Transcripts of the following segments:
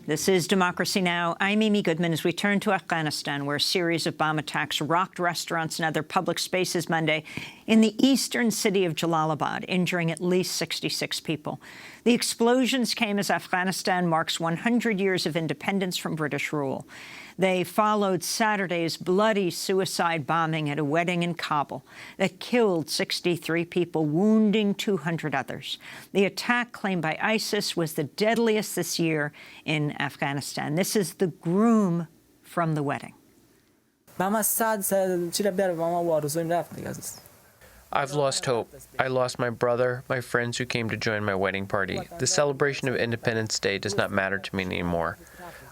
This is Democracy Now! I'm Amy Goodman as we turn to Afghanistan, where a series of bomb attacks rocked restaurants and other public spaces Monday in the eastern city of Jalalabad, injuring at least 66 people. The explosions came as Afghanistan marks 100 years of independence from British rule. They followed Saturday's bloody suicide bombing at a wedding in Kabul that killed 63 people, wounding 200 others. The attack claimed by ISIS was the deadliest this year in Afghanistan. This is the groom from the wedding. I've lost hope. I lost my brother, my friends who came to join my wedding party. The celebration of Independence Day does not matter to me anymore.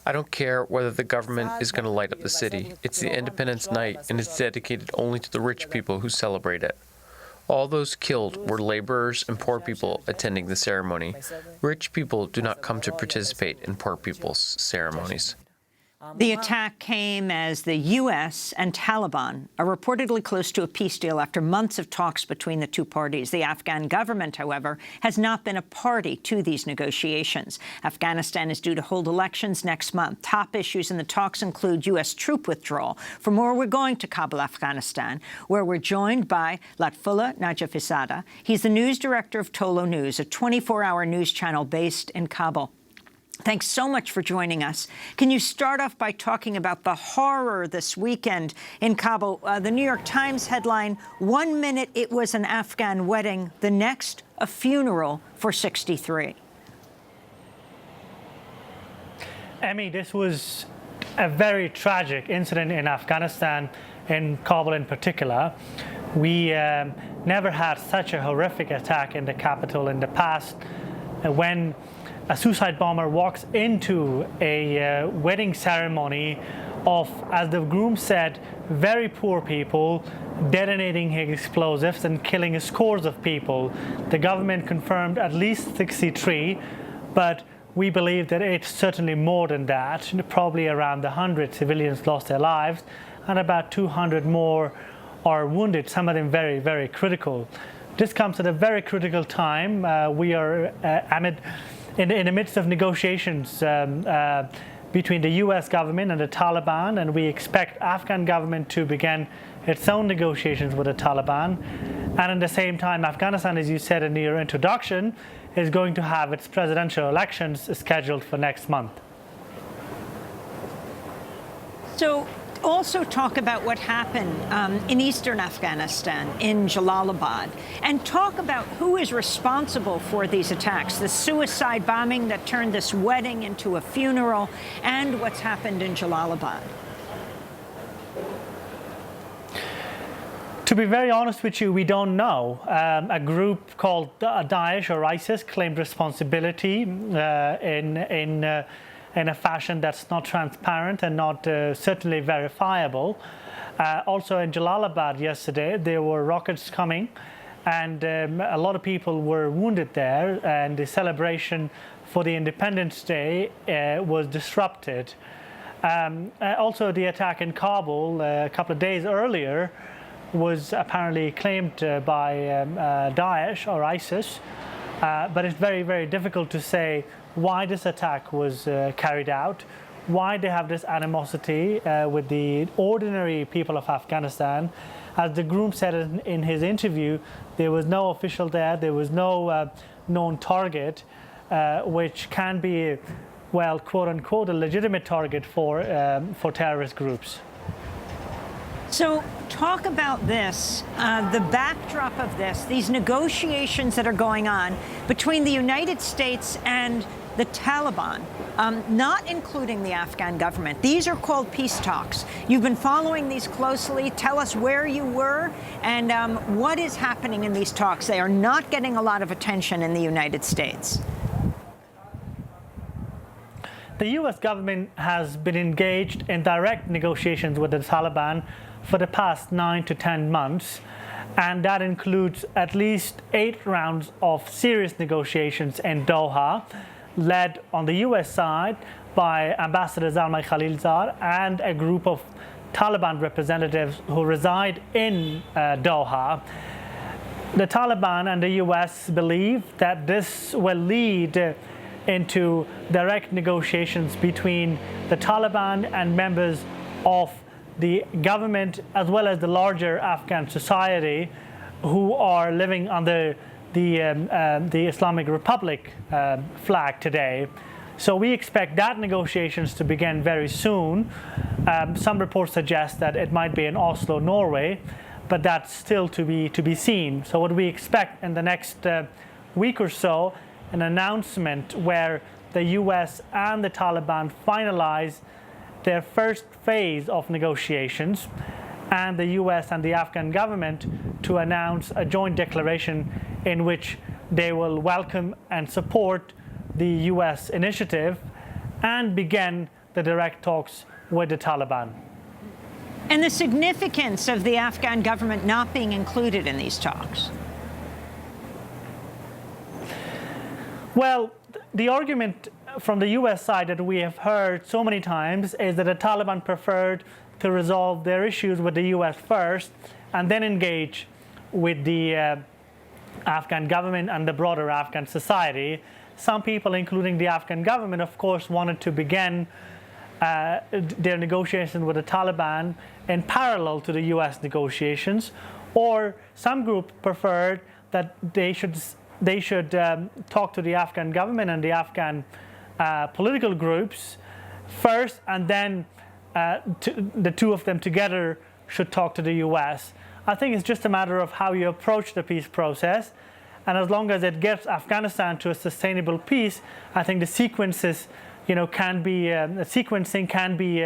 I don't care whether the government is going to light up the city. It's the Independence Night, and it's dedicated only to the rich people who celebrate it. All those killed were laborers and poor people attending the ceremony. Rich people do not come to participate in poor people's ceremonies. The attack came as the U.S. and Taliban are reportedly close to a peace deal after months of talks between the two parties. The Afghan government, however, has not been a party to these negotiations. Afghanistan is due to hold elections next month. Top issues in the talks include U.S. troop withdrawal. For more, we're going to Kabul, Afghanistan, where we're joined by Lotfullah Najafizada. He's the news director of TOLOnews, a 24-hour news channel based in Kabul. Thanks so much for joining us. Can you start off by talking about the horror this weekend in Kabul? The New York Times headline, 1 minute it was an Afghan wedding, the next a funeral for 63. Emmy, this was a very tragic incident in Afghanistan, in Kabul in particular. We never had such a horrific attack in the capital in the past. When a suicide bomber walks into a wedding ceremony of, as the groom said, very poor people, detonating his explosives and killing scores of people. The government confirmed at least 63, but we believe that it's certainly more than that. Probably around 100 civilians lost their lives, and about 200 more are wounded, some of them very, very critical. This comes at a very critical time. We are in the midst of negotiations between the U.S. government and the Taliban, and we expect Afghan government to begin its own negotiations with the Taliban. And at the same time, Afghanistan, as you said in your introduction, is going to have its presidential elections scheduled for next month. So also talk about what happened in eastern Afghanistan, in Jalalabad, and talk about who is responsible for these attacks, the suicide bombing that turned this wedding into a funeral, and what's happened in Jalalabad. To be very honest with you, we don't know. A group called Daesh or ISIS claimed responsibility in a fashion that's not transparent and not certainly verifiable. Also in Jalalabad yesterday, there were rockets coming, and a lot of people were wounded there, and the celebration for the Independence Day was disrupted. Also, the attack in Kabul a couple of days earlier was apparently claimed by Daesh or ISIS, but it's very, very difficult to say why this attack was carried out, why they have this animosity with the ordinary people of Afghanistan. As the groom said in his interview, there was no official there was no known target, which can be, well, quote unquote, a legitimate target for terrorist groups. So talk about this, the backdrop of this, these negotiations that are going on between the United States and the Taliban, not including the Afghan government. These are called peace talks. You've been following these closely. Tell us where you were and what is happening in these talks. They are not getting a lot of attention in the United States. The U.S. government has been engaged in direct negotiations with the Taliban for the past 9 to 10 months, and that includes at least 8 rounds of serious negotiations in Doha, led on the U.S. side by Ambassador Zalmay Khalilzad and a group of Taliban representatives who reside in Doha. The Taliban and the U.S. believe that this will lead into direct negotiations between the Taliban and members of the government, as well as the larger Afghan society who are living under the Islamic Republic flag today. So we expect that negotiations to begin very soon. Some reports suggest that it might be in Oslo, Norway, but that's still to be seen. So what we expect in the next week or so, an announcement where the US and the Taliban finalize their first phase of negotiations, and the US and the Afghan government to announce a joint declaration in which they will welcome and support the US initiative and begin the direct talks with the Taliban. And the significance of the Afghan government not being included in these talks? Well, the argument from the US side that we have heard so many times is that the Taliban preferred to resolve their issues with the US first and then engage with the Afghan government and the broader Afghan society. Some people, including the Afghan government, of course, wanted to begin their negotiations with the Taliban in parallel to the US negotiations, or some group preferred that they should talk to the Afghan government and the Afghan political groups first, and then the two of them together should talk to the US. I think it's just a matter of how you approach the peace process, and as long as it gets Afghanistan to a sustainable peace, I think the sequences, can be sequencing can be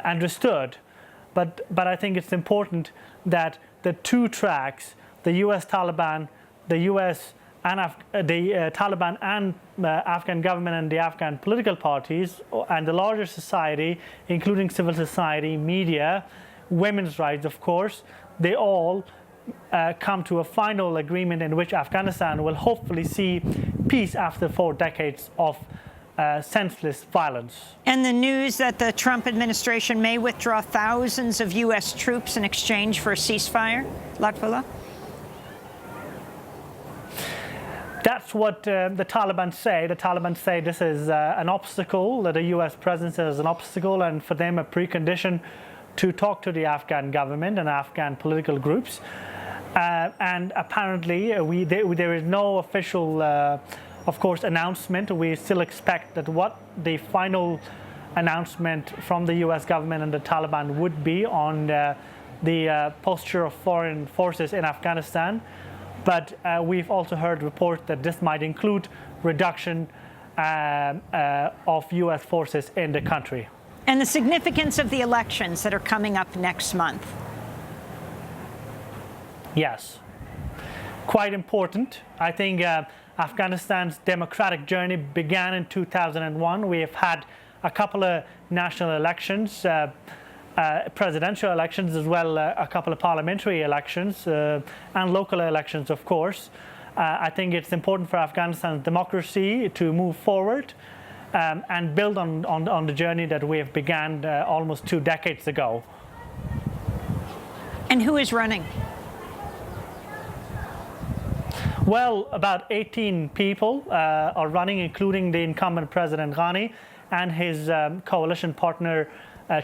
understood. But I think it's important that the two tracks, the US Taliban, the US and the Taliban and Afghan government and the Afghan political parties and the larger society, including civil society, media, women's rights, of course, they all come to a final agreement in which Afghanistan will hopefully see peace after 4 decades of senseless violence. And the news that the Trump administration may withdraw thousands of US troops in exchange for a ceasefire, Lotfullah? That's what the Taliban say. The Taliban say this is an obstacle, that the US presence is an obstacle, and for them a precondition to talk to the Afghan government and Afghan political groups. And apparently there is no official, of course, announcement. We still expect that what the final announcement from the US government and the Taliban would be on the posture of foreign forces in Afghanistan. But we've also heard reports that this might include reduction of US forces in the country. And the significance of the elections that are coming up next month? Yes, quite important. I think Afghanistan's democratic journey began in 2001. We have had a couple of national elections, presidential elections, as well a couple of parliamentary elections and local elections, of course. I think it's important for Afghanistan's democracy to move forward and build on the journey that we have began almost 2 decades ago. And who is running? Well, about 18 people are running, including the incumbent President Ghani and his coalition partner,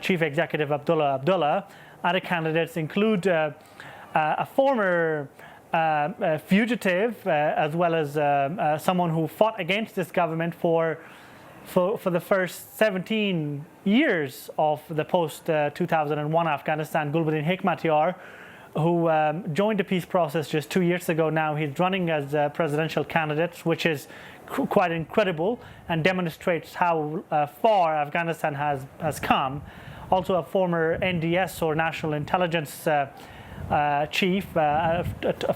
Chief Executive Abdullah. Other candidates include a former fugitive, as well as someone who fought against this government for the first 17 years of the post-2001 Afghanistan, Gulbuddin Hekmatyar, who joined the peace process just 2 years ago now. He's running as a presidential candidate, which is quite incredible and demonstrates how far Afghanistan has come. Also a former NDS, or National Intelligence chief, a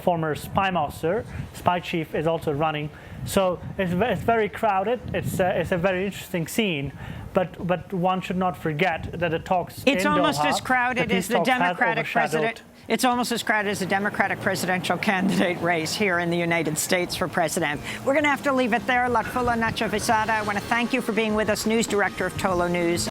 former spy chief is also running. So it's very crowded. It's a very interesting scene. But one should not forget that the talks in Doha, it's almost as crowded as the Democratic president. It's almost as crowded as the Democratic presidential candidate race here in the United States for president. We're going to have to leave it there. Lotfullah Najafizada, I want to thank you for being with us, news director of TOLOnews.